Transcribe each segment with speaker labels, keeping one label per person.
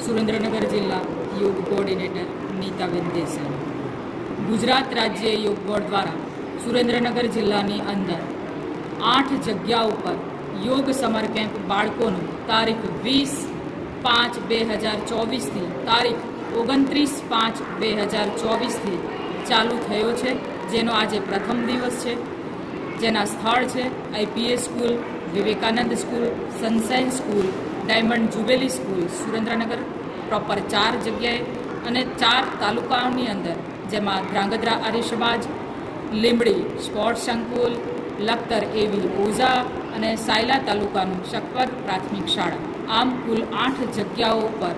Speaker 1: સુરેન્દ્રનગર જિલ્લા યોગ કોઓર્ડિનેટર નીતાબેન દેસાઈ। ગુજરાત રાજ્ય યોગ બોર્ડ દ્વારા સુરેન્દ્રનગર જિલ્લાની અંદર 8 જગ્યા ઉપર યોગ સમર કેમ્પ બાળકોનું તારીખ 20/5/2024થી તારીખ 29/5/2024થી ચાલુ થયો છે, જેનો આજે પ્રથમ દિવસ છે, જેના સ્થળ છે IPS school, Vivekananda school, sunshine school, diamond jubilee school Surendranagar proper 4 જગ્યાએ અને 4 તાલુકાઓની અંદર, જેમાં ધ્રાંગધ્રા આર્ય સમાજ, લીંબડી સ્પોર્ટ્સ સંકુલ, લખતર એવી ઓઝા અને સાયલા તાલુકાનું શકપત પ્રાથમિક શાળા, આમ કુલ 8 જગ્યાઓ પર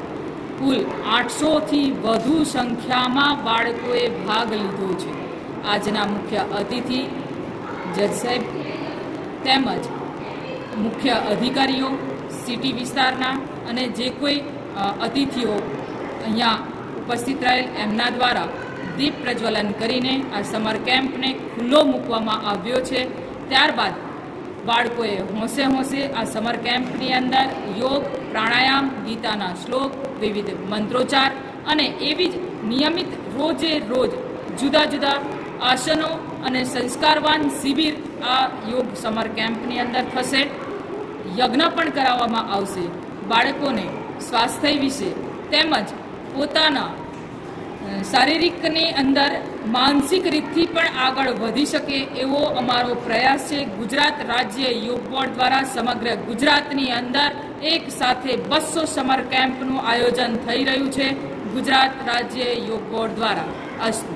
Speaker 1: કુલ 800થી વધુ સંખ્યામાં બાળકોએ ભાગ લીધો છે। આજના મુખ્ય અતિથિ જજ સાહેબ તેમજ મુખ્ય અધિકારીઓ, સિટી વિસ્તારના અને જે કોઈ અતિથિઓ અહીંયા ઉપસ્થિત રહેલ એમના દ્વારા દીપ પ્રજ્વલન કરીને આ સમર કેમ્પને ખુલ્લો મૂકવામાં આવ્યો છે। ત્યારબાદ બાળકોએ હોંશે હોંશે આ સમર કેમ્પની અંદર યોગ, પ્રાણાયામ, ગીતાના શ્લોક, વિવિધ મંત્રોચ્ચાર અને એવી જ નિયમિત રોજે રોજ જુદા જુદા આસનો અને સંસ્કારવાન શિબિર આ યોગ સમર કેમ્પની અંદર થશે। યજ્ઞ પણ કરાવવામાં આવશે। બાળકોને સ્વાસ્થ્ય વિશે તેમજ પોતાના શારીરિકની અંદર માનસિક રીતથી પણ આગળ વધી શકે એવો અમારો પ્રયાસ છે। ગુજરાત રાજ્ય યોગ બોર્ડ દ્વારા સમગ્ર ગુજરાતની અંદર એક સાથે 200 સમર કેમ્પનું આયોજન થઈ રહ્યું છે, ગુજરાત રાજ્ય યોગ બોર્ડ દ્વારા। અસ્તુ।